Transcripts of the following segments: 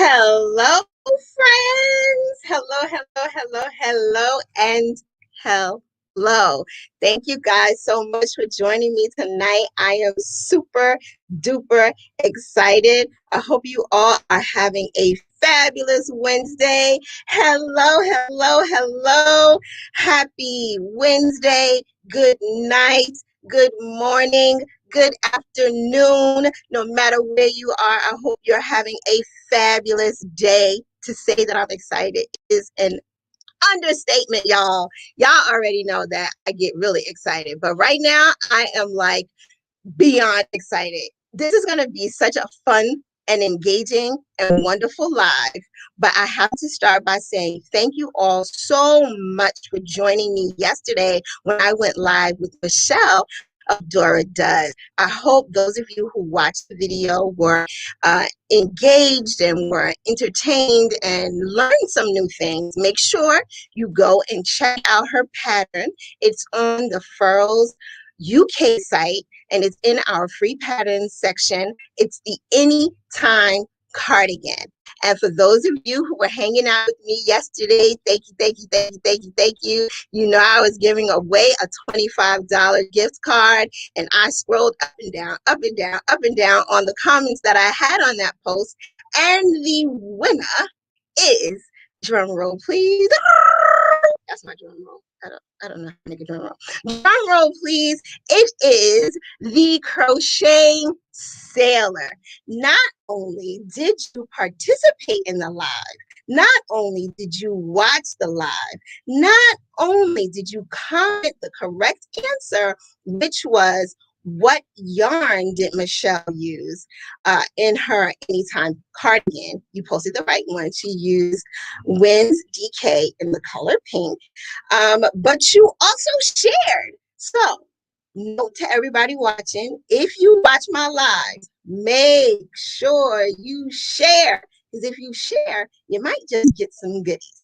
Hello, friends. Hello, and hello. Thank you guys so much for joining me tonight. I am super duper excited. I hope you all are having a fabulous Wednesday. Hello. Happy Wednesday. Good night. Good morning. Good afternoon. No matter where you are, I hope you're having a fabulous day. To say that I'm excited is an understatement, y'all. Y'all already know that I get really excited, but right now I am like beyond excited. This is going to be such a fun and engaging and wonderful live. But I have to start by saying thank you all so much for joining me yesterday when I went live with Michelle of Dora Does. I hope those of you who watched the video were engaged and were entertained and learned some new things. Make sure you go and check out her pattern. It's on the Furls UK site and it's in our free patterns section. It's the Anytime cardigan. And for those of you who were hanging out with me yesterday, thank you. You know, I was giving away a $25 gift card, and I scrolled up and down on the comments that I had on that post. And the winner is, drum roll, please. That's my drum roll. I don't know how to make a drum roll. Drum roll, please. It is the Crochet Sailor. Not only did you participate in the live, not only did you watch the live, not only did you comment the correct answer, which was, what yarn did Michelle use in her Anytime cardigan? You posted the right one. She used Wynn's DK in the color pink. But you also shared. So, note to everybody watching, if you watch my lives, make sure you share. Because if you share, you might just get some goodies.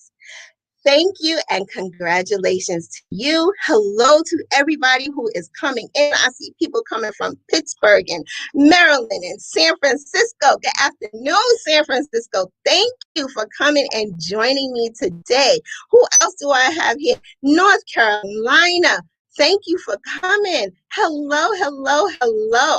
Thank you and congratulations to you. Hello to everybody who is coming in. I see people coming from Pittsburgh and Maryland and San Francisco. Good afternoon, San Francisco. Thank you for coming and joining me today. Who else do I have here? North Carolina. Thank you for coming. Hello.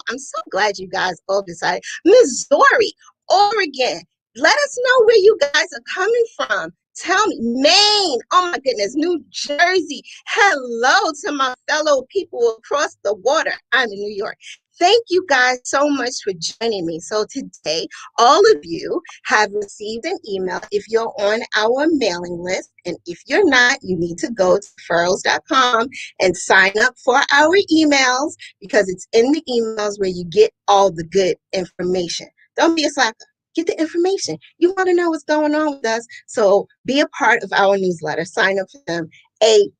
I'm so glad you guys all decided. Missouri, Oregon. Let us know where you guys are coming from. Tell me. Maine. Oh my goodness. New Jersey. Hello to my fellow people across the water. I'm in New York. Thank you guys so much for joining me. So today, all of you have received an email if you're on our mailing list. And if you're not, you need to go to furls.com and sign up for our emails, because it's in the emails where you get all the good information. Don't be a slacker. Get the information. You want to know what's going on with us. So be a part of our newsletter. Sign up for them ASAP.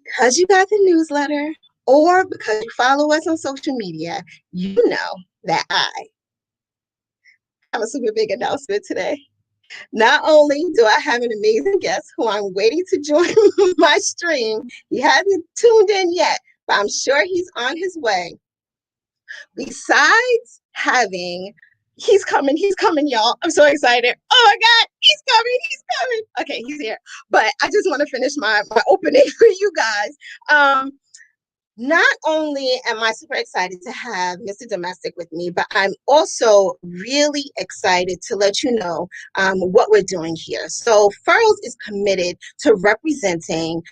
Because you got the newsletter or because you follow us on social media, you know that I have a super big announcement today. Not only do I have an amazing guest who I'm waiting to join my stream, he hasn't tuned in yet, but I'm sure he's on his way. Besides having, he's coming, y'all. I'm so excited. Oh my God, he's coming. Okay, he's here. But I just want to finish my opening for you guys. Not only am I super excited to have Mr. Domestic with me, but I'm also really excited to let you know what we're doing here. So Furls is committed to representing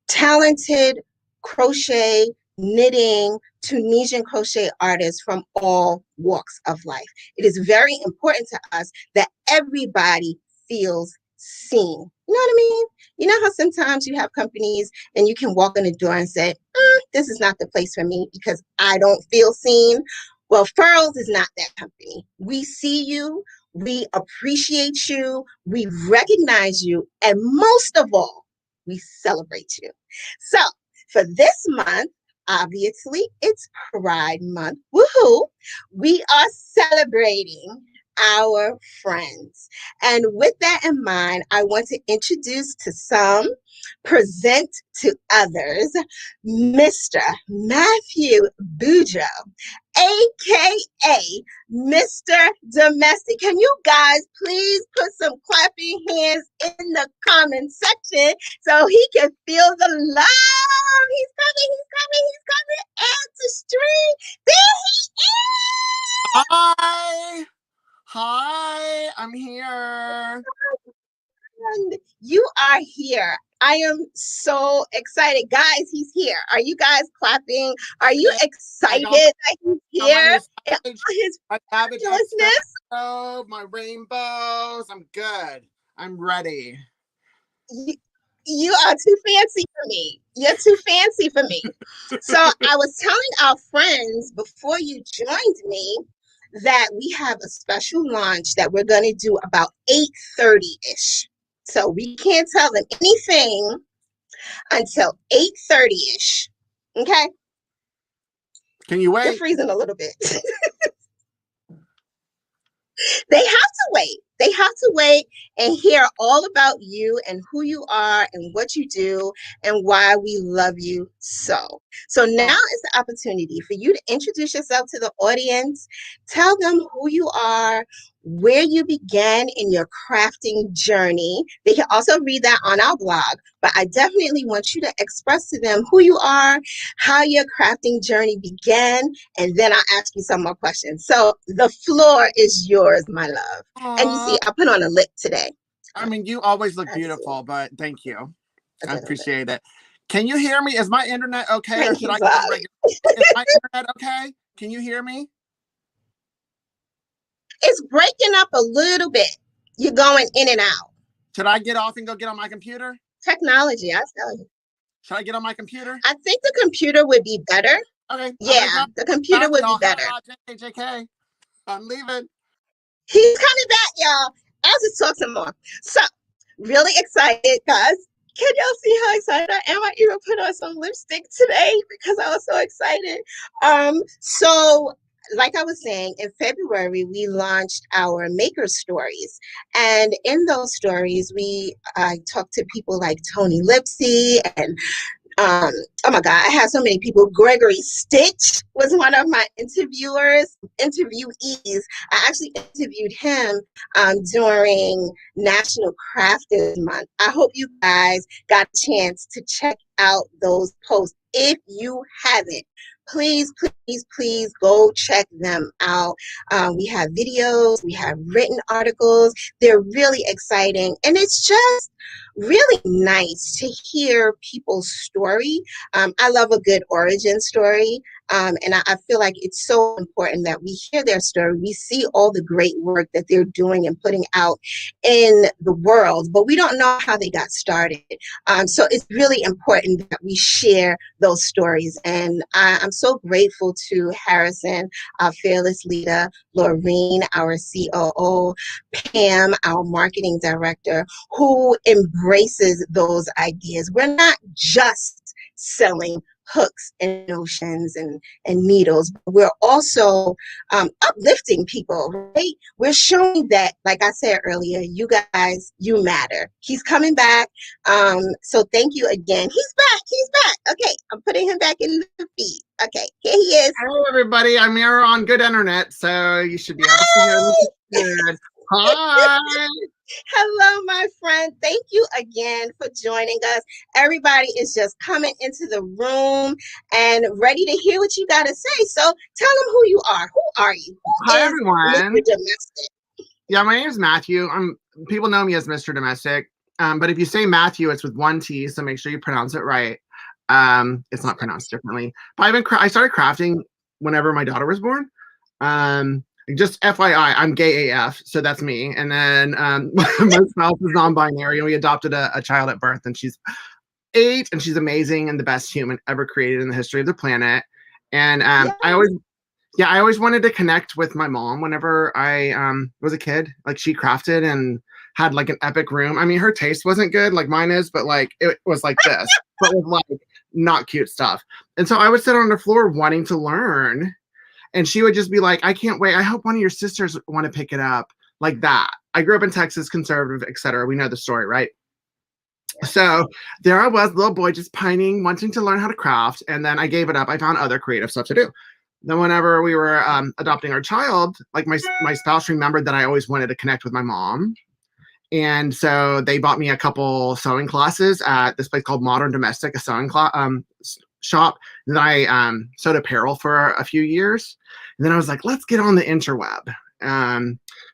talented crochet, knitting, Tunisian crochet artists from all walks of life. It is very important to us that everybody feels seen. You know what I mean? You know how sometimes you have companies and you can walk in the door and say, this is not the place for me because I don't feel seen. Well, Furls is not that company. We see you, we appreciate you, we recognize you, and most of all, we celebrate you. So for this month, obviously, it's Pride Month. Woohoo! We are celebrating our friends. And with that in mind, I want to introduce to some, present to others, Mr. Mathew Boudreaux, aka Mr. Domestic. Can you guys please put some clapping hands in the comment section so he can feel the love? He's coming, and to stream. There he is! Hi, I'm here. And you are here. I am so excited. Guys, he's here. Are you guys clapping? Are you excited that he's here? His my rainbows. I'm good. I'm ready. You are too fancy for me. You're too fancy for me. So I was telling our friends before you joined me that we have a special launch that we're going to do about 8:30-ish. So we can't tell them anything until 8:30-ish. Okay? Can you wait? You're freezing a little bit. They have to wait. They have to wait and hear all about you and who you are and what you do and why we love you so. So now is the opportunity for you to introduce yourself to the audience. Tell them who you are, where you began in your crafting journey. They can also read that on our blog, but I definitely want you to express to them who you are, how your crafting journey began, and then I'll ask you some more questions. So the floor is yours, my love. And you see, I put on a lip today. I mean, you always look beautiful, but thank you. I appreciate it. Can you hear me? Is my internet okay? Or should I get regular? Is my internet okay? Can you hear me? It's breaking up a little bit. You're going in and out. Should I get off and go get on my computer? Technology, I tell you. Should I get on my computer? I think the computer would be better. Okay. Yeah, the computer would be better. JK, I'm leaving. He's coming back, y'all. I'll just talk some more. So, really excited, guys. Can y'all see how excited I am? I even put on some lipstick today because I was so excited. So, like I was saying, in February, we launched our Maker Stories. And in those stories, we talked to people like Tony Lipsy and oh my God, I had so many people. Gregory Stitch was one of my interviewees. I actually interviewed him during National Crafters Month. I hope you guys got a chance to check out those posts. If you haven't, please go check them out. We have videos, we have written articles. They're really exciting. And it's just really nice to hear people's story. I love a good origin story. And I feel like it's so important that we hear their story. We see all the great work that they're doing and putting out in the world, but we don't know how they got started. So it's really important that we share those stories. And I'm so grateful to Harrison, our fearless leader, Laureen, our COO, Pam, our marketing director, who embraces those ideas. We're not just selling hooks and notions and needles. We're also uplifting people, right? We're showing that, like I said earlier, you guys, you matter. He's coming back. So thank you again. He's back. Okay, I'm putting him back in the feed. Okay, here he is. Hello, everybody. I'm here on good internet, so you should be able to hear me good. Hi. Hello, my friend. Thank you again for joining us. Everybody is just coming into the room and ready to hear what you got to say. So tell them who you are. Who are you? Hi, everyone. Mr. Domestic? Yeah, my name is Matthew. People know me as Mr. Domestic. But if you say Matthew, it's with one T, so make sure you pronounce it right. It's not pronounced differently. But I started crafting whenever my daughter was born. Just FYI, I'm gay AF, so that's me. And then my spouse is non-binary, and we adopted a child at birth, and she's 8, and she's amazing and the best human ever created in the history of the planet. And yes. I always wanted to connect with my mom whenever I was a kid. Like, she crafted and had like an epic room. I mean, her taste wasn't good like mine is, but like it was like this, but with like not cute stuff. And so I would sit on the floor wanting to learn. And she would just be like, I can't wait. I hope one of your sisters want to pick it up, like that. I grew up in Texas, conservative, etc. We know the story, right? So there I was, little boy, just pining, wanting to learn how to craft. And then I gave it up. I found other creative stuff to do. Then whenever we were adopting our child, like my spouse remembered that I always wanted to connect with my mom. And so they bought me a couple sewing classes at this place called Modern Domestic, a sewing shop. And then I sewed apparel for a few years. And then I was like, let's get on the interweb.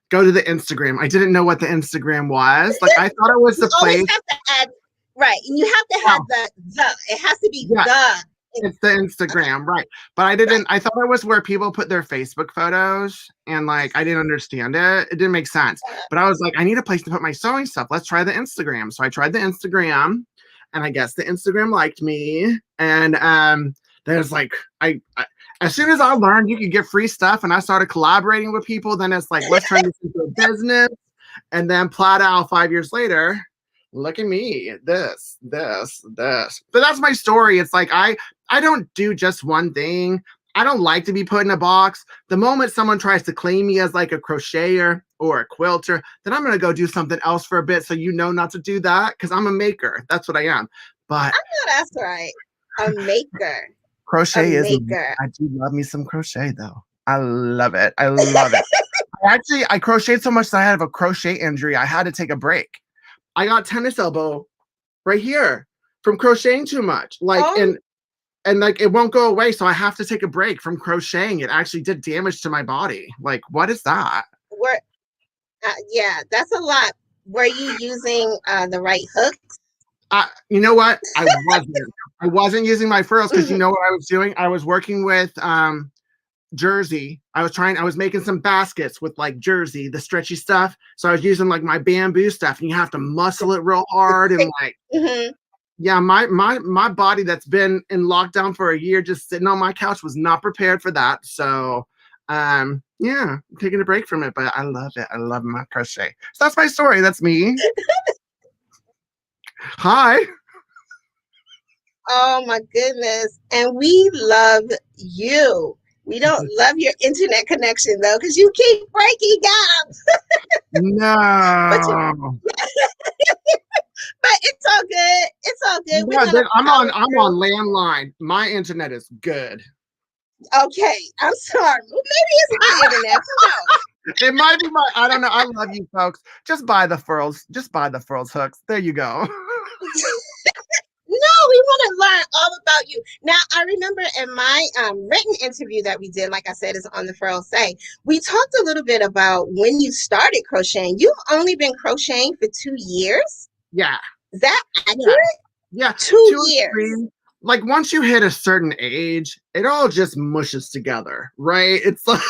Go to the Instagram. I didn't know what the Instagram was. Like, I thought it was the place. You have to add, right. And you have to have the. It has to be the. It's the Instagram, right? But I didn't. I thought it was where people put their Facebook photos, and like I didn't understand it. It didn't make sense. But I was like, I need a place to put my sewing stuff. Let's try the Instagram. So I tried the Instagram, and I guess the Instagram liked me. And there's like I as soon as I learned you could get free stuff, and I started collaborating with people, then it's like, let's turn this into a business. And then plot out 5 years later. Look at me, this. But that's my story. It's like, I don't do just one thing. I don't like to be put in a box. The moment someone tries to claim me as like a crocheter or a quilter, then I'm going to go do something else for a bit. So you know not to do that, because I'm a maker. That's what I am. But I know that's right. A maker. Crochet is maker. I do love me some crochet though. I love it. I crocheted so much that I had a crochet injury. I had to take a break. I got tennis elbow right here from crocheting too much. Like, and like, it won't go away. So I have to take a break from crocheting. It actually did damage to my body. Like, what is that? Yeah, that's a lot. Were you using the right hooks? You know what? I wasn't using my furls, because you know what I was doing? I was working with jersey. I was making some baskets with like jersey, the stretchy stuff. So I was using like my bamboo stuff, and you have to muscle it real hard. And like, yeah, my body that's been in lockdown for a year, just sitting on my couch, was not prepared for that. So yeah, I'm taking a break from it, but I love it. I love my crochet. So that's my story. That's me. Hi. Oh my goodness. And we love you. We don't love your internet connection though, because you keep breaking up. No. But it's all good. It's all good. Yeah, I'm on landline. My internet is good. Okay, I'm sorry. Well, maybe it's my internet. Who knows? It might be my. I don't know. I love you folks. Just buy the furls. Just buy the furls hooks. There you go. No, we want to learn all about you. Now, I remember in my written interview that we did, like I said, is on the Furls Say, we talked a little bit about when you started crocheting. You've only been crocheting for 2 years? Yeah. Is that accurate? Yeah. 2 years. 3. Like, once you hit a certain age, it all just mushes together, right? It's like...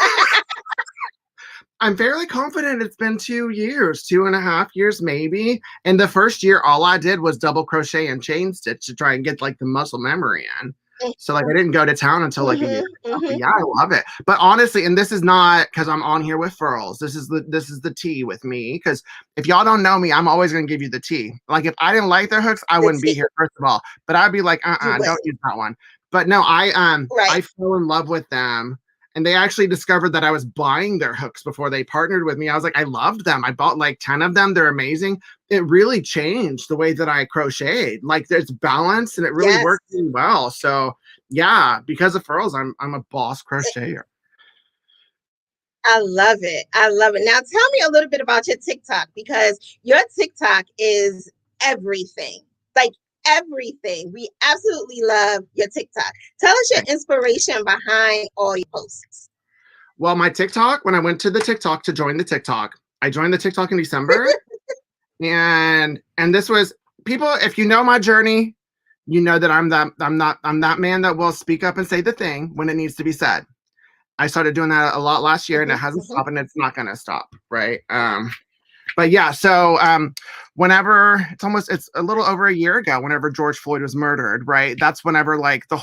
I'm fairly confident it's been 2 years, 2.5 years maybe. And the first year, all I did was double crochet and chain stitch to try and get like the muscle memory in. So like I didn't go to town until like a year. But yeah, I love it. But honestly, and this is not because I'm on here with Furls. This is the tea with me. Because if y'all don't know me, I'm always gonna give you the tea. Like if I didn't like their hooks, I wouldn't be here, first of all. But I'd be like, don't use that one. But no, I fell in love with them. And they actually discovered that I was buying their hooks before they partnered with me. I was like, I loved them. I bought like 10 of them. They're amazing. It really changed the way that I crocheted. Like there's balance and it really worked really well. So yeah, because of Furls, I'm a boss crocheter. I love it. I love it. Now tell me a little bit about your TikTok, because your TikTok is everything. Like everything. We absolutely love your TikTok. Tell us your inspiration behind all your posts. Well, my TikTok, when I went to the TikTok to join the TikTok, I joined the TikTok in December. and this was, people, if you know my journey, you know that I'm that man that will speak up and say the thing when it needs to be said. I started doing that a lot last year and it hasn't stopped and it's not going to stop. Right. But yeah, so whenever it's a little over a year ago, whenever George Floyd was murdered, right? That's whenever like the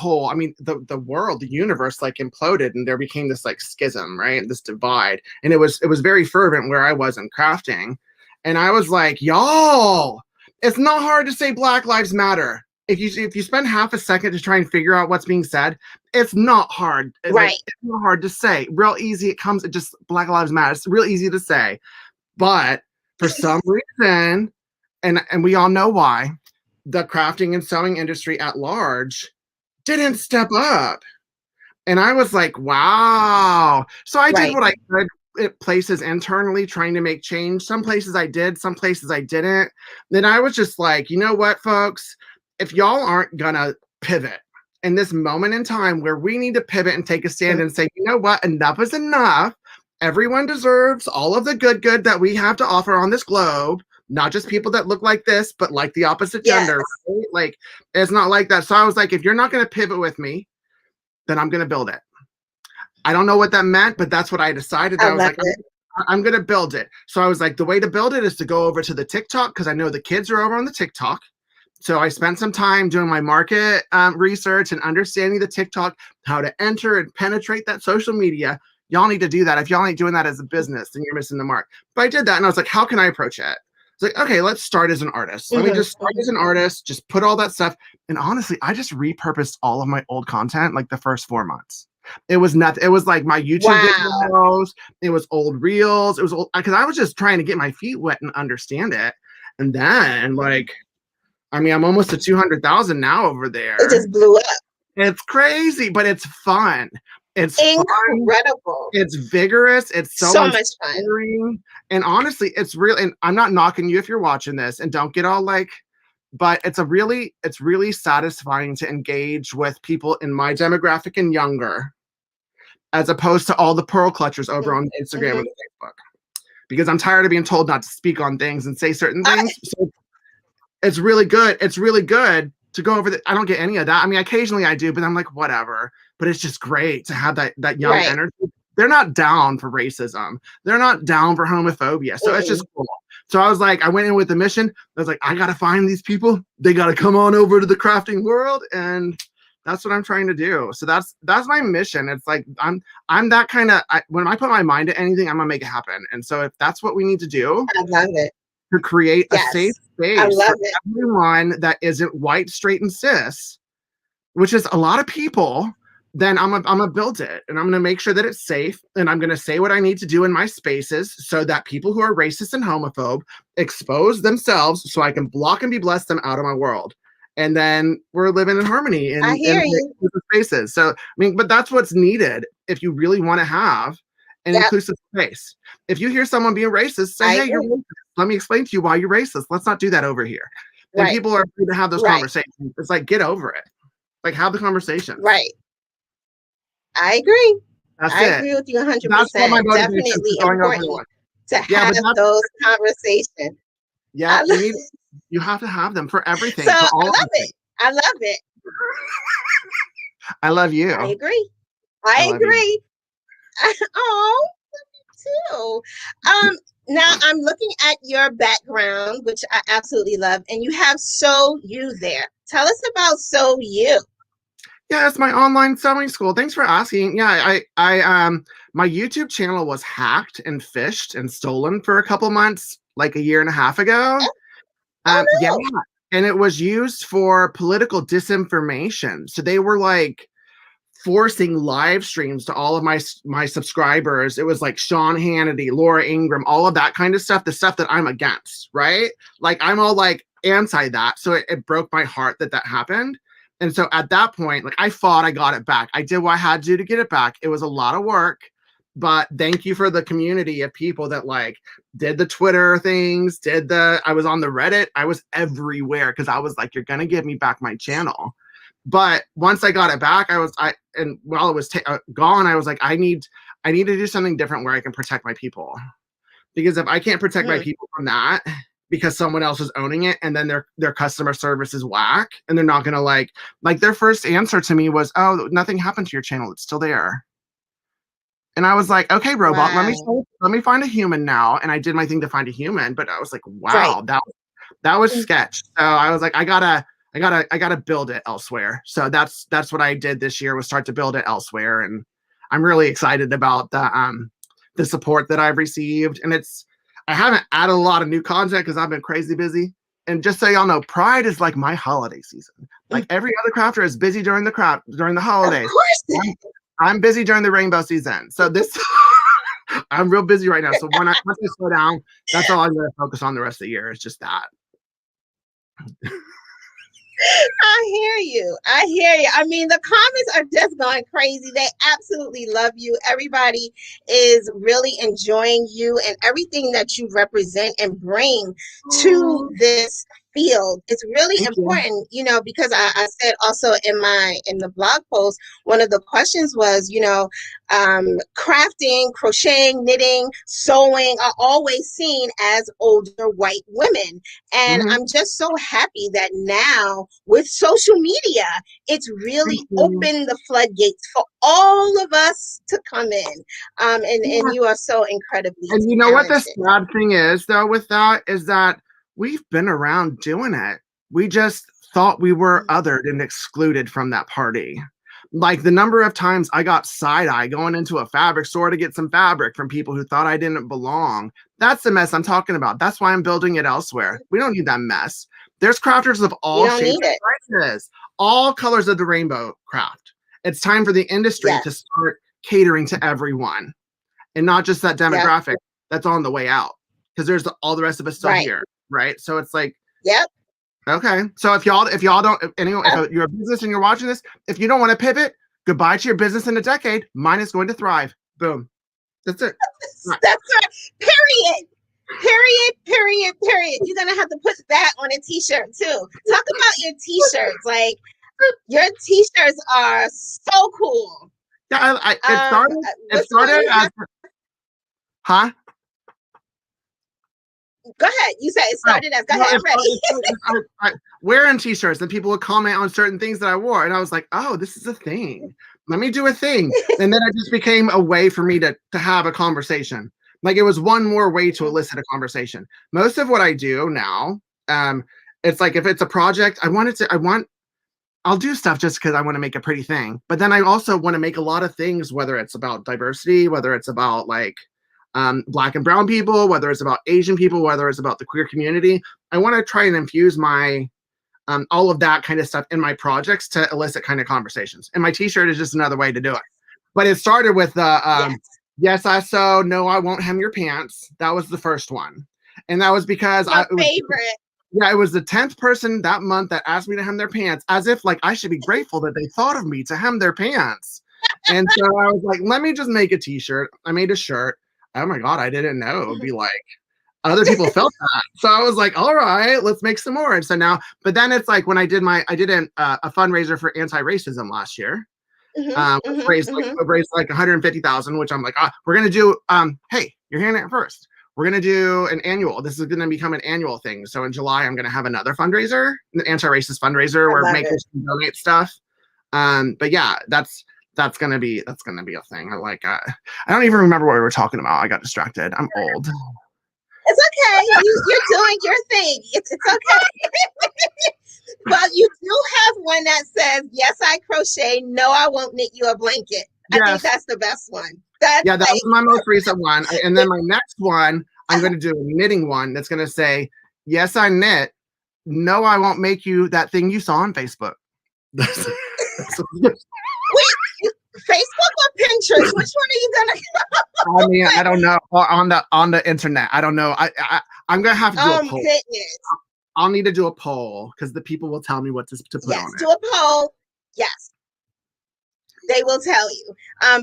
world, the universe like imploded and there became this like schism, right? This divide. And it was very fervent where I was in crafting. And I was like, y'all, it's not hard to say Black Lives Matter. if you spend half a second to try and figure out what's being said, it's not hard. Right. It's not hard to say. Real easy. It just Black Lives Matter. It's real easy to say. But for some reason, and we all know why, the crafting and sewing industry at large didn't step up. And I was like, wow. So I did what I could at places internally trying to make change. Some places I did, some places I didn't. Then I was just like, you know what, folks? If y'all aren't gonna pivot in this moment in time where we need to pivot and take a stand and say, you know what, enough is enough. Everyone deserves all of the good that we have to offer on this globe, not just people that look like this, but like the opposite gender. Right? Like, it's not like that. So I was like, if you're not going to pivot with me, then I'm going to build it. I don't know what that meant, but that's what I decided. I was like, I'm going to build it. So I was like, the way to build it is to go over to the TikTok, because I know the kids are over on the TikTok. So I spent some time doing my market research and understanding the TikTok, how to enter and penetrate that social media. Y'all need to do that. If y'all ain't doing that as a business, then you're missing the mark. But I did that, and I was like, how can I approach it? It's like, okay, let's start as an artist. Let me just start as an artist, just put all that stuff. And honestly, I just repurposed all of my old content like the first 4 months. It was nothing. It was like my YouTube videos. It was old reels. It was old, because I was just trying to get my feet wet and understand it. And then, like, I mean, I'm almost at 200,000 now over there. It just blew up. It's crazy, but it's fun. It's incredible. Fun. It's vigorous. It's so much fun. And honestly, it's real. And I'm not knocking you if you're watching this, and don't get all like, but it's really satisfying to engage with people in my demographic and younger, as opposed to all the pearl clutchers over on Instagram and Facebook, because I'm tired of being told not to speak on things and say certain things. So it's really good. It's really good to go over I don't get any of that. I mean, occasionally I do, but I'm like, whatever. But it's just great to have that young energy. They're not down for racism. They're not down for homophobia. So it's just cool. So I was like, I went in with the mission. I was like, I got to find these people. They got to come on over to the crafting world. And that's what I'm trying to do. So that's my mission. It's like, I'm that kind of, when I put my mind to anything, I'm going to make it happen. And so if that's what we need to do. I love it. To create a safe space for everyone that isn't white, straight, and cis, which is a lot of people, then I'm gonna build it, and I'm gonna make sure that it's safe, and I'm gonna say what I need to do in my spaces so that people who are racist and homophobe expose themselves, so I can block and be blessed them out of my world. And then we're living in harmony in the spaces. So I mean, but that's what's needed if you really want to have an inclusive space. If you hear someone being racist, say, hey, you're racist. Let me explain to you why you're racist. Let's not do that over here. And people are free to have those conversations. It's like, get over it. Like, have the conversation. Right. I agree. I agree with you 100%. Definitely important to have those conversations. Yeah, you have to have them for everything. So for all I love it. I love it. I love you. I agree. I agree. Oh, too. Now I'm looking at your background, which I absolutely love, and you have Sew You there. Tell us about Sew You. Yeah, it's my online sewing school. Thanks for asking. Yeah, I my YouTube channel was hacked and phished and stolen for a couple months, like a year and a half ago. No. Yeah, and it was used for political disinformation. So they were like forcing live streams to all of my subscribers. It was like Sean Hannity, Laura Ingraham, all of that kind of stuff, the stuff that I'm against, right? Like, I'm all like anti that. So it broke my heart that happened. And so at that point, like, I fought, I got it back. I did what I had to do to get it back. It was a lot of work, but thank you for the community of people that like did the Twitter things, I was on the Reddit. I was everywhere because I was like, you're going to give me back my channel. But once I got it back, and while it was gone, I was like, I need to do something different where I can protect my people. Because if I can't protect my people from that, because someone else is owning it, and then their customer service is whack, and they're not gonna like their first answer to me was, oh, nothing happened to your channel, it's still there. And I was like, okay, robot, let me find a human now. And I did my thing to find a human, but I was like, wow, that was sketch. So I was like, I gotta build it elsewhere. So that's what I did this year, was start to build it elsewhere. And I'm really excited about the support that I've received. And I haven't added a lot of new content because I've been crazy busy. and just so y'all know, Pride is like my holiday season. Like every other crafter is busy during the holidays. Of course. I'm busy during the rainbow season. So this, I'm real busy right now. So once I slow down, that's all I'm going to focus on the rest of the year. It's just that. I hear you. I mean, the comments are just going crazy. They absolutely love you. Everybody is really enjoying you and everything that you represent and bring to this field. It's really important, because I said also in the blog post, one of the questions was, crafting, crocheting, knitting, sewing are always seen as older white women. And I'm just so happy that now with social media, it's really opened the floodgates for all of us to come in. And you are so incredibly And you know what the sad thing is, though, with that is that we've been around doing it. We just thought we were othered and excluded from that party. Like the number of times I got side-eye going into a fabric store to get some fabric from people who thought I didn't belong. That's the mess I'm talking about. That's why I'm building it elsewhere. We don't need that mess. There's crafters of all shapes and sizes, all colors of the rainbow craft. It's time for the industry to start catering to everyone and not just that demographic that's on the way out, because there's all the rest of us still here. Right. So it's like, okay. So if y'all don't, anyway, if you're a business and you're watching this, if you don't want to pivot, goodbye to your business in a decade. Mine is going to thrive. Boom. That's it. That's right. Period. You're going to have to put that on a t-shirt too. Talk about your t-shirts. Like your t-shirts are so cool. Yeah. It started as, huh? Go ahead. You said it started as. Go ahead. I'm ready. Wearing t-shirts and people would comment on certain things that I wore, and I was like, "Oh, this is a thing. Let me do a thing." And then it just became a way for me to have a conversation. Like it was one more way to elicit a conversation. Most of what I do now, it's like if it's a project, I'll do stuff just because I want to make a pretty thing. But then I also want to make a lot of things, whether it's about diversity, whether it's about like Black and brown people, whether it's about Asian people, whether it's about the queer community. I want to try and infuse my all of that kind of stuff in my projects to elicit kind of conversations. And my t-shirt is just another way to do it. But it started with yes, I sew, no, I won't hem your pants. That was the first one. And that was because it was the 10th person that month that asked me to hem their pants, as if like I should be grateful that they thought of me to hem their pants. And so I was like, let me just make a t-shirt. I made a shirt. Oh my God, I didn't know it would be like other people felt that. So I was like, all right, let's make some more. And so now, but then it's like when I did a fundraiser for anti-racism last year. Raised like 150,000, which I'm like, we're gonna do. Hey, you're hearing it first. We're gonna do an annual. This is gonna become an annual thing. So in July, I'm gonna have another fundraiser, an anti-racist fundraiser, where makers can donate stuff. But yeah, that's gonna be a thing. I don't even remember what we were talking about. I got distracted. I'm old. It's okay. You're doing your thing. It's okay. Well, you do have one that says, yes, I crochet. No, I won't knit you a blanket. I think that's the best one. That was my most recent one. And then my next one, I'm going to do a knitting one that's going to say, yes, I knit. No, I won't make you that thing you saw on Facebook. Wait, Facebook or Pinterest? Which one are you gonna? I mean, I don't know. Or on the internet, I don't know. I'm gonna have to do a poll. Goodness. I'll need to do a poll because the people will tell me what to put on it. Do a poll. Yes, they will tell you.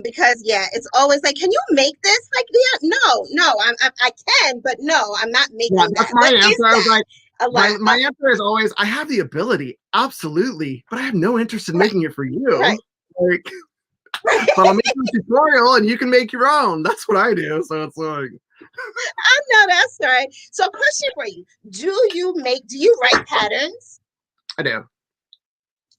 Because it's always like, can you make this? Like, no, I can, but no, I'm not making that. That's my answer. I was like, my answer is always, I have the ability, absolutely, but I have no interest in making it for you. Right. Like. But I'll make a tutorial and you can make your own. That's what I do. So it's like, I know that's right. So question for you. Do you write patterns? I do.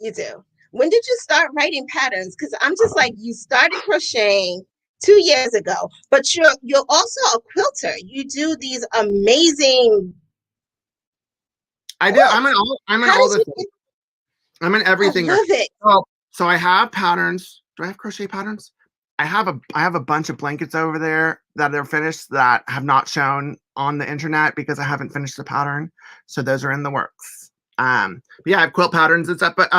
You do. When did you start writing patterns? Because I'm just like, you started crocheting 2 years ago, but you're also a quilter. You do these amazing. I do. I'm in all this. I'm in everything. I love it. So I have patterns. Do I have crochet patterns? I have a bunch of blankets over there that are finished that have not shown on the internet because I haven't finished the pattern. So those are in the works. But yeah, I have quilt patterns and stuff. But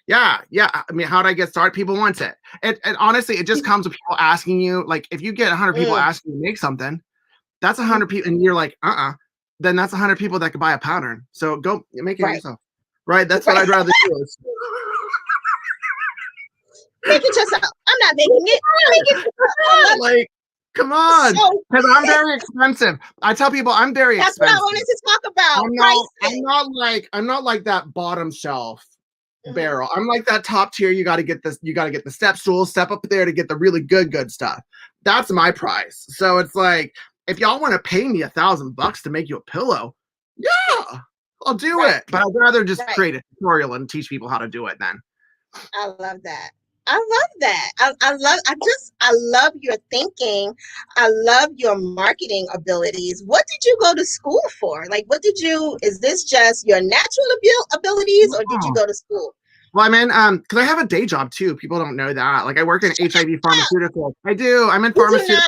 yeah. I mean, how did I get started? People want it. And honestly, it just comes with people asking you. Like, if you get 100 people asking you to make something, that's 100 people, and you're like, then that's 100 people that could buy a pattern. So go make it yourself. Right? That's what I'd rather do. Make it yourself. I'm not making it. Make it. Like, come on, because I'm very expensive. I tell people I'm very expensive. That's what I wanted to talk about. I'm not like that bottom shelf barrel. I'm like that top tier. You got to get this. You got to get the step stool, step up there to get the really good stuff. That's my price. So it's like, if y'all want to pay me $1,000 to make you a pillow, yeah, I'll do it. But I'd rather just create a tutorial and teach people how to do it then. I love that. I love that. I love your thinking. I love your marketing abilities. What did you go to school for? Like, is this just your natural abilities, or did you go to school? Well, I'm in, because I have a day job too. People don't know that. Like, I work in HIV pharmaceuticals. I do. I'm in pharmaceuticals.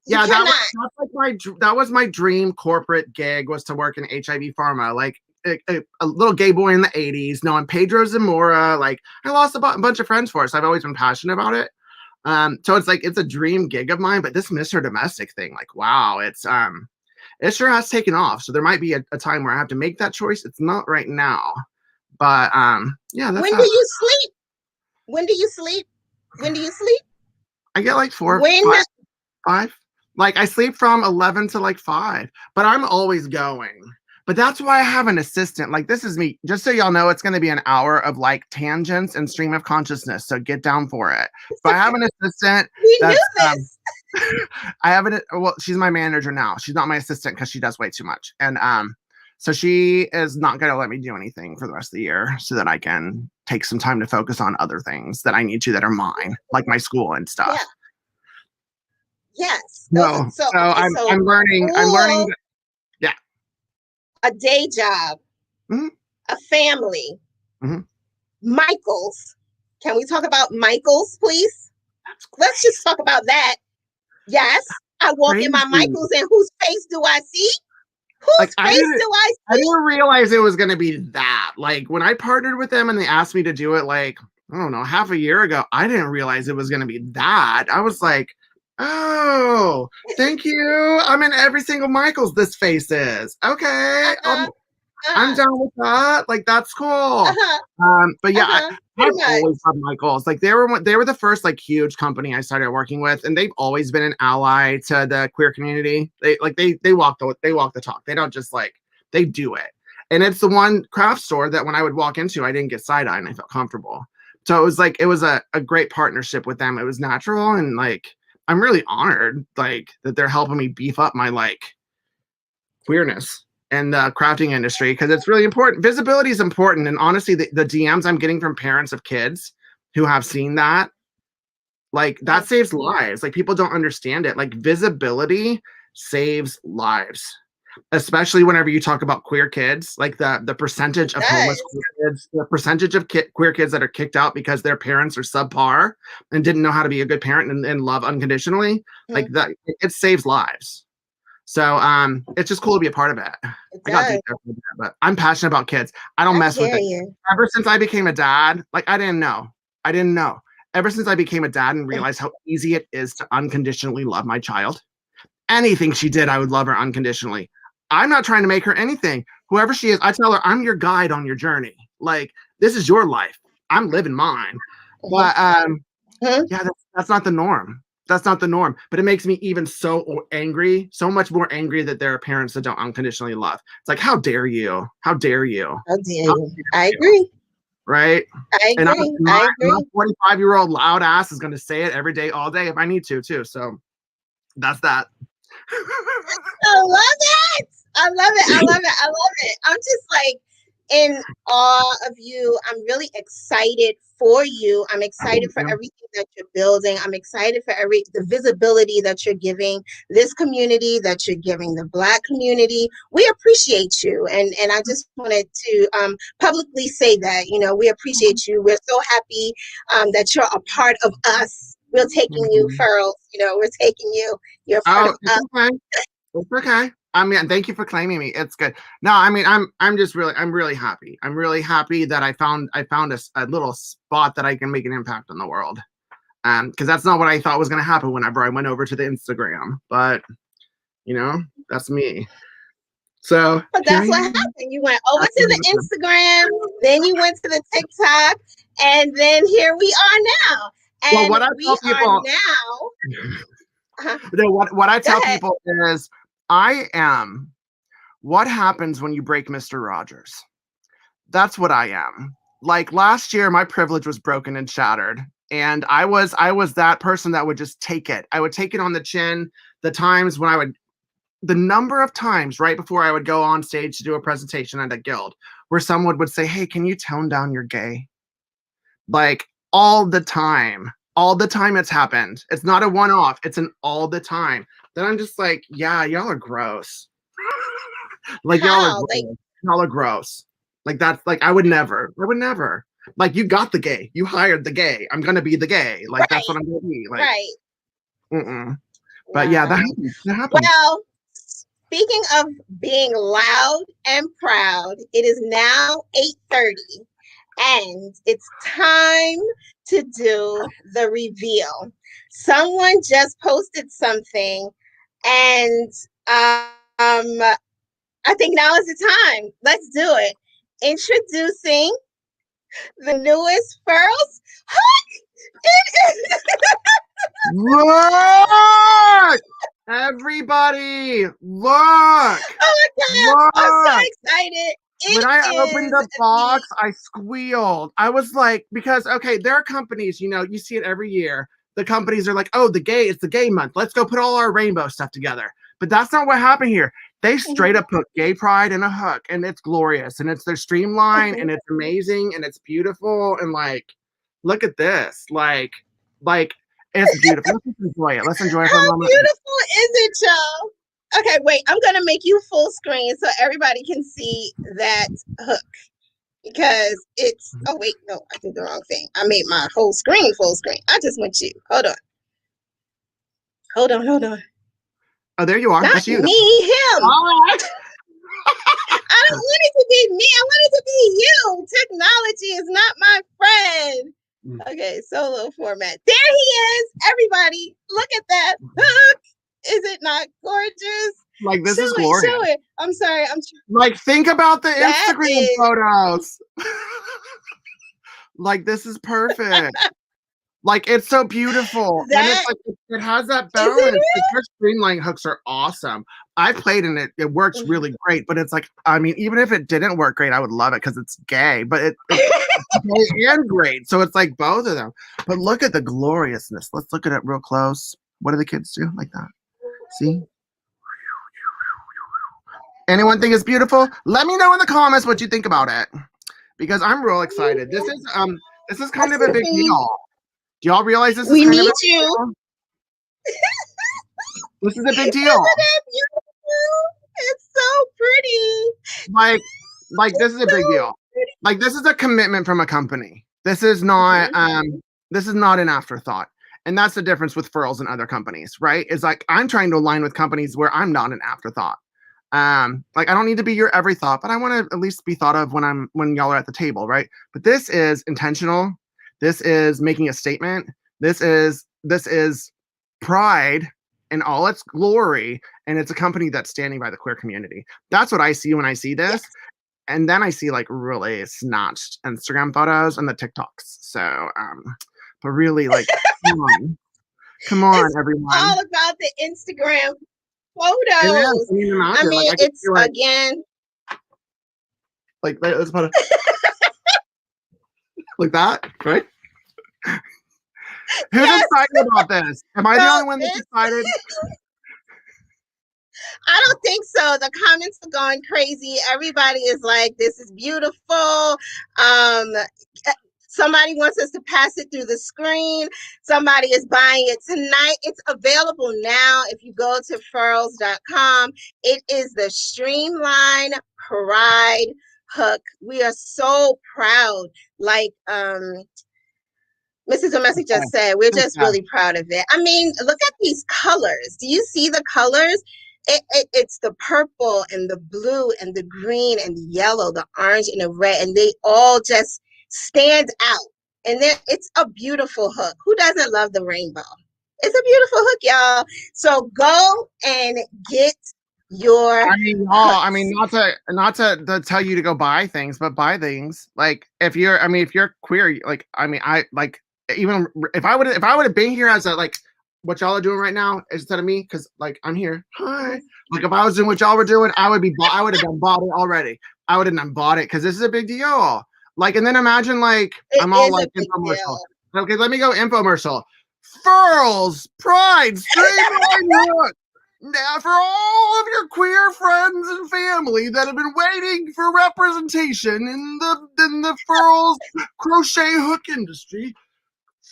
Yeah, that was my dream corporate gig, was to work in HIV pharma. Like, a little gay boy in the 80s, knowing Pedro Zamora. Like, I lost a bunch of friends for it, so I've always been passionate about it. So it's like, it's a dream gig of mine. But this Mr. Domestic thing, like, wow, it sure has taken off. So there might be a time where I have to make that choice. It's not right now, but yeah. When do you sleep? When do you sleep? I get like 4, 5. Like, I sleep from 11 to like 5, but I'm always going. But that's why I have an assistant. Like, this is me. Just so y'all know, it's going to be an hour of like tangents and stream of consciousness. So get down for it. But I have an assistant. We knew this. I have well, she's my manager now. She's not my assistant because she does way too much. And so she is not going to let me do anything for the rest of the year, so that I can take some time to focus on other things that I need to, that are mine, like my school and stuff. Yeah. Yes. No. So I'm learning. I'm learning. A day job, a family, Michaels. Can we talk about Michaels, please? Let's just talk about that. Yes, I walk in my Michaels, and whose face do I see? Whose face do I see? I didn't realize it was going to be that. Like, when I partnered with them and they asked me to do it, like, I don't know, half a year ago, I didn't realize it was going to be that. I was like, oh, thank you. I'm in every single Michaels this face is. Okay. I'm down with that. Like, that's cool. But yeah, I've always loved Michaels. Like, they were the first like huge company I started working with, and they've always been an ally to the queer community. They walk the talk. They don't just like, they do it. And it's the one craft store that when I would walk into, I didn't get side-eye and I felt comfortable. So it was a great partnership with them. It was natural, and like, I'm really honored, like, that they're helping me beef up my like queerness in the crafting industry, because it's really important. Visibility is important. And honestly, the DMs I'm getting from parents of kids who have seen that, like, that saves lives. Like, people don't understand it. Like, visibility saves lives, especially whenever you talk about queer kids. Like, the percentage of homeless queer kids, the percentage of queer kids that are kicked out because their parents are subpar and didn't know how to be a good parent and love unconditionally, like that, it saves lives. So it's just cool to be a part of it. I got deep there for that, but I'm passionate about kids. I don't mess with it. Ever since I became a dad, like, I didn't know. Ever since I became a dad and realized how easy it is to unconditionally love my child, anything she did, I would love her unconditionally. I'm not trying to make her anything. Whoever she is, I tell her, I'm your guide on your journey. Like, this is your life. I'm living mine. But yeah, that's not the norm. That's not the norm. But it makes me even so angry, so much more angry that there are parents that don't unconditionally love. It's like, how dare you? How dare you? How dare you? I agree. Right? I agree. My 45-year-old loud ass is going to say it every day, all day, if I need to, too. So that's that. I love it. I'm just like in awe of you. I'm really excited for you. I'm excited for everything that you're building. I'm excited for the visibility that you're giving this community, that you're giving the Black community. We appreciate you. And I just wanted to publicly say that, we appreciate you. We're so happy that you're a part of us. We're taking you, Furls. We're taking you. You're part of us. Okay. It's okay. I mean, thank you for claiming me. It's good. No, I mean, I'm really happy. I'm really happy that I found a little spot that I can make an impact on the world. Because that's not what I thought was going to happen whenever I went over to the Instagram. But that's me. So but that's what happened. You went over to the Instagram, then you went to the TikTok, and then here we are now. And well, what I tell people now. What I tell people is, I am what happens when you break Mr. Rogers. That's what I am. Like last year, my privilege was broken and shattered. And I was that person that would just take it. I would take it on the chin. The number of times right before I would go on stage to do a presentation at a guild where someone would say, hey, can you tone down your gay? Like all the time it's happened. It's not a one-off. It's an all the time. Then I'm just like, yeah, y'all are gross. Like y'all are gross. Like that's like, I would never. Like you got the gay. You hired the gay. I'm gonna be the gay. Like that's what I'm gonna be. Like, right. But yeah, that happens. Well, speaking of being loud and proud, it is now 8:30, and it's time to do the reveal. Someone just posted something, and I think now is the time. Let's do it. Introducing the newest Furls hook. Look! Everybody, look! Oh my God! Look. I'm so excited. When I opened the box, I squealed. I was like, because, okay, there are companies, you see it every year. The companies are like, oh, it's the gay month. Let's go put all our rainbow stuff together. But that's not what happened here. They straight up put gay pride in a hook, and it's glorious, and they're streamlined, and it's amazing, and it's beautiful, and like, look at this. Like, it's beautiful. Let's enjoy it. Let's enjoy it for a moment. How beautiful is it, y'all? Okay, wait, I'm going to make you full screen so everybody can see that hook. Because it's, oh wait, no, I did the wrong thing. I made my whole screen full screen. I just want you. Hold on. Oh, there you are. Not That's you. Me, him. I don't want it to be me. I want it to be you. Technology is not my friend. Okay, solo format. There he is. Everybody, look at that hook. Is it not gorgeous? Like, this is glorious. Show it. I'm sorry. Like, think about the Instagram photos. Like, this is perfect. Like, it's so beautiful. And it's like, it has that balance. Your streamline hooks are awesome. I played in it. It works really great. But it's like, I mean, even if it didn't work great, I would love it because it's gay. But it's gay and great. So it's like both of them. But look at the gloriousness. Let's look at it real close. What do the kids do? Like that. See? Anyone think it's beautiful? Let me know in the comments what you think about it. Because I'm real excited. This is kind of a big deal. Do y'all realize this is kind of a big deal? This is a big deal. Isn't it beautiful? It's so pretty. Like this is a big deal. Like this is a commitment from a company. This is not an afterthought. And that's the difference with Furls and other companies, right? It's like I'm trying to align with companies where I'm not an afterthought. Like I don't need to be your every thought, but I want to at least be thought of when y'all are at the table, right? But this is intentional. This is making a statement. This is pride in all its glory, and it's a company that's standing by the queer community. That's what I see when I see this. Yes. And then I see like really snatched Instagram photos and the TikToks. So, but really like, come on, everyone. It's all about the Instagram photos. I mean, like, it's like, again. Like, let's put it like that, right? Who's excited about this? Am I the only one that's excited? I don't think so. The comments are going crazy. Everybody is like, this is beautiful. Somebody wants us to pass it through the screen. Somebody is buying it tonight. It's available now. If you go to furls.com, it is the Streamline Pride hook. We are so proud. Like Mrs. Domestic just said, we're just really proud of it. I mean, look at these colors. Do you see the colors? It's the purple and the blue and the green and the yellow, the orange and the red, and they all just stand out. And then it's a beautiful hook. Who doesn't love the rainbow? It's a beautiful hook, y'all. So go and get your I mean, I mean, not to tell you to go buy things, but buy things. Like if you're queer, like I like even if I would have been here as a like what y'all are doing right now instead of me, because like I'm here. Hi. Like if I was doing what y'all were doing, I would have done bought it already. I would have done bought it because this is a big deal. Like, and then imagine like I'm all like infomercial. Okay, let me go infomercial. Furls, Pride, Streamline Hook. Now, for all of your queer friends and family that have been waiting for representation in the Furls crochet hook industry,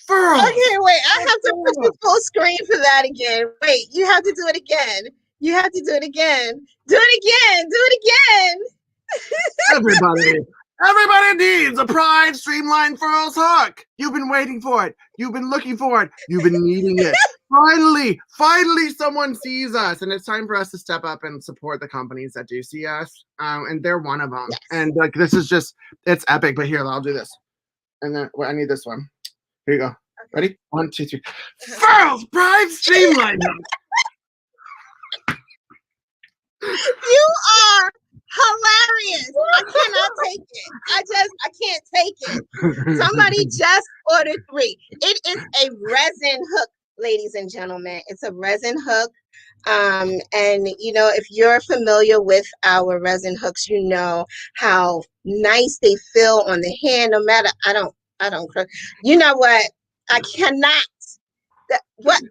Furls. Okay, wait. I have to put the full screen for that again. Wait, you have to do it again. You have to do it again. Do it again. Do it again. Everybody needs a Pride Streamline Furls hook. You've been waiting for it. You've been looking for it. You've been needing it. Finally, someone sees us, and it's time for us to step up and support the companies that do see us. And they're one of them. Yes. And like this is just, it's epic. But here, I'll do this. And then I need this one. Here you go. Ready? 1, 2, 3. Furls Pride Streamline. You are hilarious. I cannot take it. I can't take it. Somebody just ordered 3. It is a resin hook, ladies and gentlemen. It's a resin hook. And you know, if you're familiar with our resin hooks, you know how nice they feel on the hand. No matter, I don't. You know what? I cannot. What?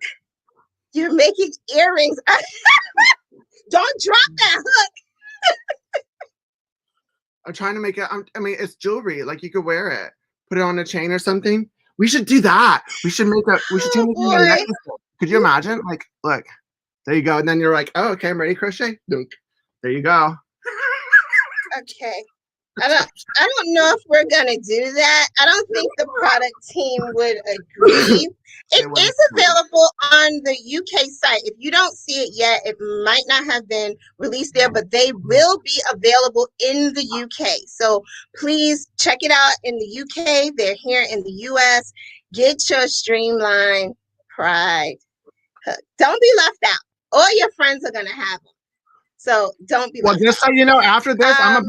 You're making earrings. Don't drop that hook. I'm trying to make it. I mean, it's jewelry. Like you could wear it, put it on a chain or something. We should do that. We should change it into a necklace. Could you imagine? Like, look, there you go. And then you're like, oh, okay, I'm ready to crochet. Dunk. There you go. Okay. I don't know if we're gonna do that. I don't think the product team would agree. It is available on the UK site. If you don't see it yet, it might not have been released there, but they will be available in the UK. So please check it out in the UK. They're here in the US. Get your Streamline Pride hook. Don't be left out. All your friends are gonna have them. So don't be. Well, just so you know, after this, I'm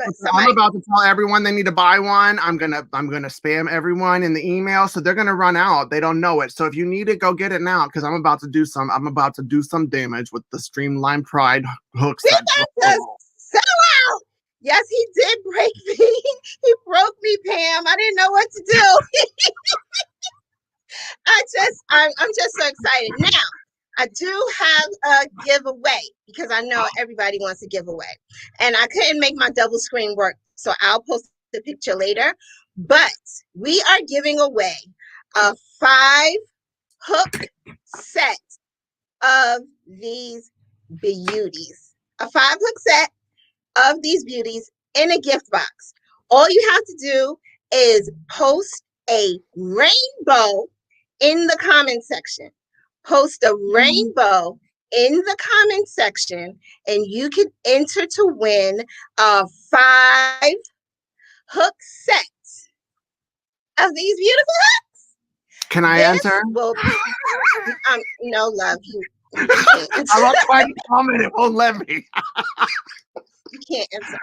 about to tell everyone they need to buy one. I'm gonna spam everyone in the email, so they're gonna run out. They don't know it. So if you need it, go get it now, because I'm about to do some damage with the Streamline Pride hooks. Sell out. Yes, he did break me. He broke me, Pam. I didn't know what to do. I'm just so excited now. I do have a giveaway because I know everybody wants a giveaway. And I couldn't make my double screen work, so I'll post the picture later. But we are giving away a 5-hook set of these beauties. A 5-hook set of these beauties in a gift box. All you have to do is post a rainbow in the comment section. Post a rainbow in the comment section, and you can enter to win a 5-hook set of these beautiful hooks. Can I enter? Will be, no, love. You I love trying to comment. It won't let me. You can't enter.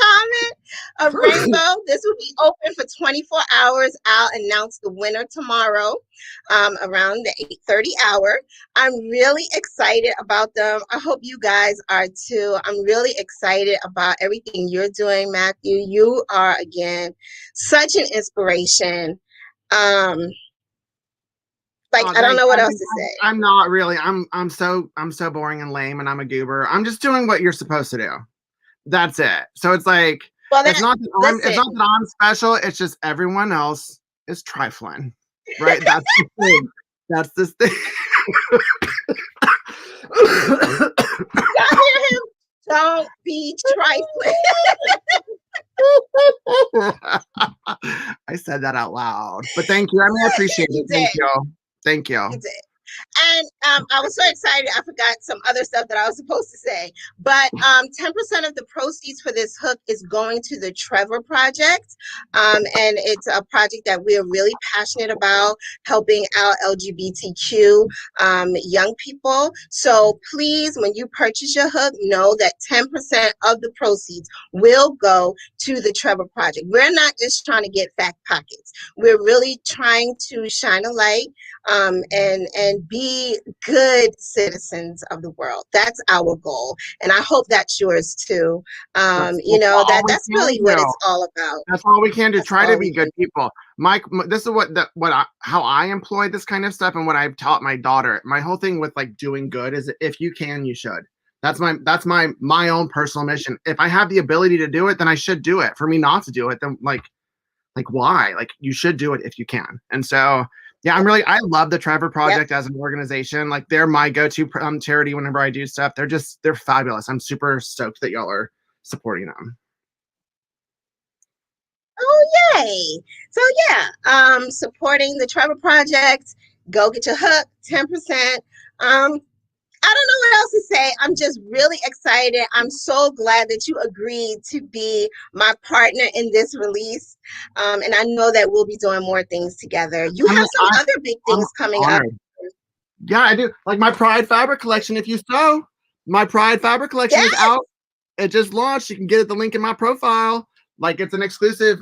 Comment a rainbow. This will be open for 24 hours. I'll announce the winner tomorrow around the 8:30 hour. I'm really excited about them. I hope you guys are too. I'm really excited about everything you're doing, Matthew. You are, again, such an inspiration. I don't know what else to say. I'm not really. I'm so boring and lame, and I'm a goober. I'm just doing what you're supposed to do. That's it. So it's like, it's not that I'm special. It's just everyone else is trifling, right? That's the thing. That's the thing. Don't be trifling. I said that out loud, but thank you. I mean, I appreciate it. Thank you. You did. And I was so excited, I forgot some other stuff that I was supposed to say. But 10% of the proceeds for this hook is going to the Trevor Project. And it's a project that we're really passionate about, helping out LGBTQ young people. So please, when you purchase your hook, know that 10% of the proceeds will go to the Trevor Project. We're not just trying to get fat pockets. We're really trying to shine a light and be good citizens of the world. That's our goal, and I hope that's yours too. That's really what it's all about. That's all we can do. Try to be good people. Mike, this is how I employ this kind of stuff, and what I've taught my daughter. My whole thing with like doing good is if you can, you should. That's my own personal mission. If I have the ability to do it, then I should do it. For me not to do it, then like why? Like, you should do it if you can. And so, yeah, I love the Trevor Project as an organization. Like, they're my go-to charity whenever I do stuff. They're fabulous. I'm super stoked that y'all are supporting them. Oh, yay. So yeah, supporting the Trevor Project. Go get your hook, 10%. I don't know what else to say. I'm just really excited. I'm so glad that you agreed to be my partner in this release. And I know that we'll be doing more things together. You have some other big things coming up. Yeah, I do. Like my Pride Fabric collection, if you sew. My Pride Fabric collection is out. It just launched. You can get the link in my profile. Like, it's an exclusive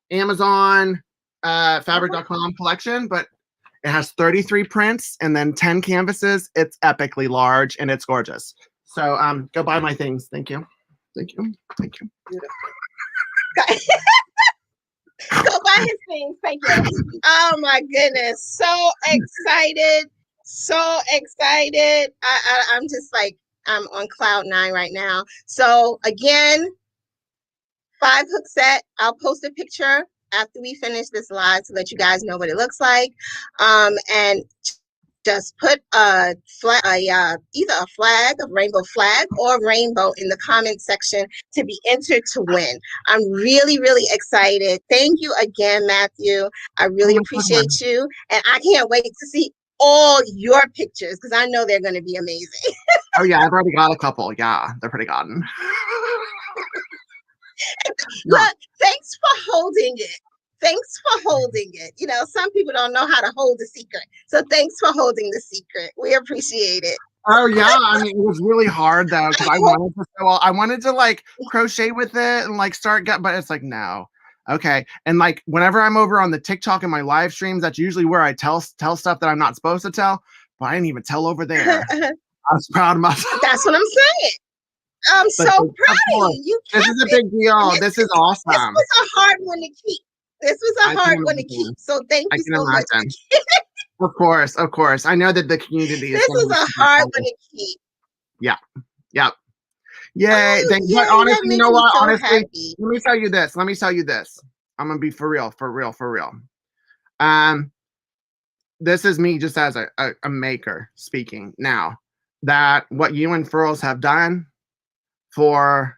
Amazon fabric.com collection, but it has 33 prints and then 10 canvases. It's epically large and it's gorgeous. So go buy my things. Thank you. Thank you. Thank you. Go buy his things. Thank you. Oh my goodness. So excited. So excited. I'm just like, I'm on cloud 9 right now. So again, 5 hook set. I'll post a picture after we finish this live to let you guys know what it looks like. And just put either a flag, a rainbow flag, or rainbow in the comment section to be entered to win. I'm really, really excited. Thank you again, Mathew. I really appreciate you. And I can't wait to see all your pictures because I know they're going to be amazing. Oh, yeah. I've already got a couple. Yeah, they're pretty gotten. Look, thanks for holding it. Thanks for holding it. You know, some people don't know how to hold a secret. So thanks for holding the secret. We appreciate it. Oh, yeah. I mean, it was really hard, though, because I wanted to like crochet with it and like start, but it's like, no. Okay. And like, whenever I'm over on the TikTok and my live streams, that's usually where I tell stuff that I'm not supposed to tell, but I didn't even tell over there. I was proud of myself. That's what I'm saying. I'm so proud of you. This is a big deal. This is awesome. This was a hard one to keep. This was a hard one to keep. So thank you so much. Of course. I know that the community is. This was a hard one to keep. Yeah. Yay. Thank you. But honestly, you know what? Honestly, let me tell you this. I'm gonna be for real. This is me just as a maker speaking now. That what you and Furls have done for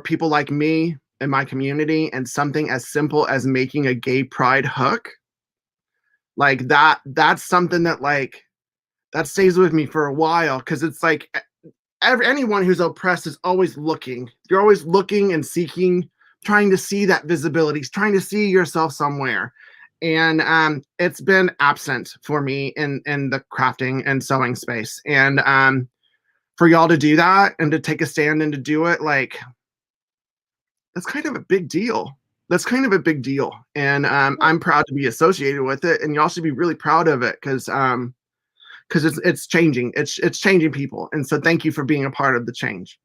people like me in my community, and something as simple as making a gay pride hook, like that's something that like that stays with me for a while, because it's like anyone who's oppressed is always looking. You're always looking and seeking, trying to see that visibility, trying to see yourself somewhere. And it's been absent for me in the crafting and sewing space. And for y'all to do that and to take a stand and to do it, like, that's kind of a big deal. And I'm proud to be associated with it, and y'all should be really proud of it, because it's changing. It's changing people. And so thank you for being a part of the change.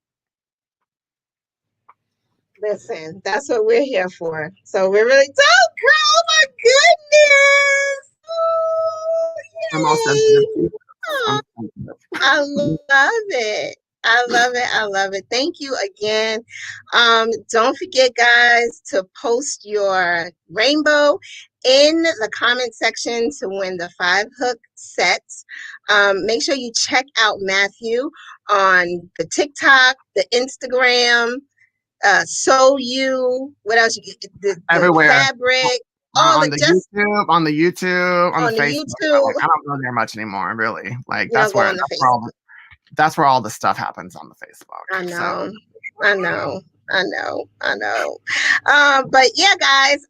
Listen, that's what we're here for. So we're really oh my goodness. Oh, I'm all sensitive. I love it. I love it. Thank you again. Don't forget, guys, to post your rainbow in the comment section to win the 5 hook sets. Make sure you check out Mathew on the TikTok, the Instagram, Sew You. What else? The everywhere. Fabric. Oh, on the YouTube, on the Facebook. YouTube. I don't go there much anymore, really. Like You don't go on the Facebook. That's where all the stuff happens on the Facebook. I know. So. I know. But yeah, guys,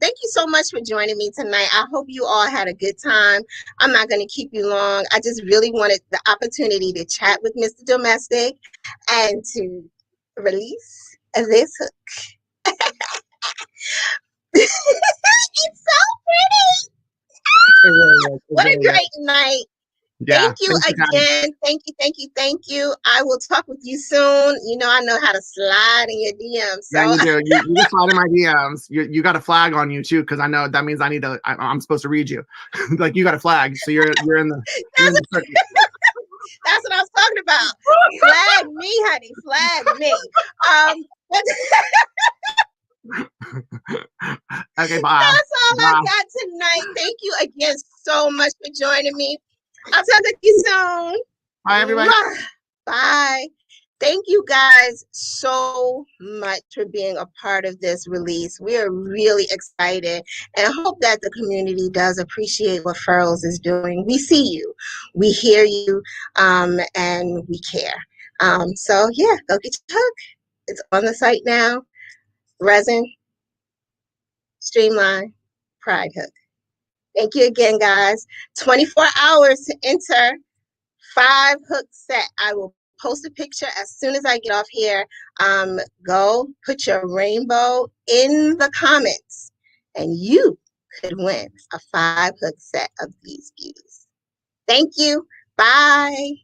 thank you so much for joining me tonight. I hope you all had a good time. I'm not going to keep you long. I just really wanted the opportunity to chat with Mr. Domestic and to release this hook. It's so pretty. What a great night. Yeah, thank you again. Thank you. I will talk with you soon. You know, I know how to slide in your DMs. So. Yeah, you do. You can slide in my DMs. You got a flag on you too, because I know that means I'm supposed to read you. Like you got a flag, so you're in the. Circuit. That's what I was talking about. Flag me, honey. Flag me. Okay, bye. That's all I got tonight. Thank you again so much for joining me. I'll talk to you soon. Bye, everybody. Bye. Thank you guys so much for being a part of this release. We are really excited and I hope that the community does appreciate what Furls is doing. We see you, we hear you, and we care. So yeah, go get your hook. It's on the site now. Resin, Streamline, Pride Hook. Thank you again, guys. 24 hours to enter 5 hook set. I will post a picture as soon as I get off here. Go put your rainbow in the comments and you could win a 5 hook set of these beauties. Thank you. Bye.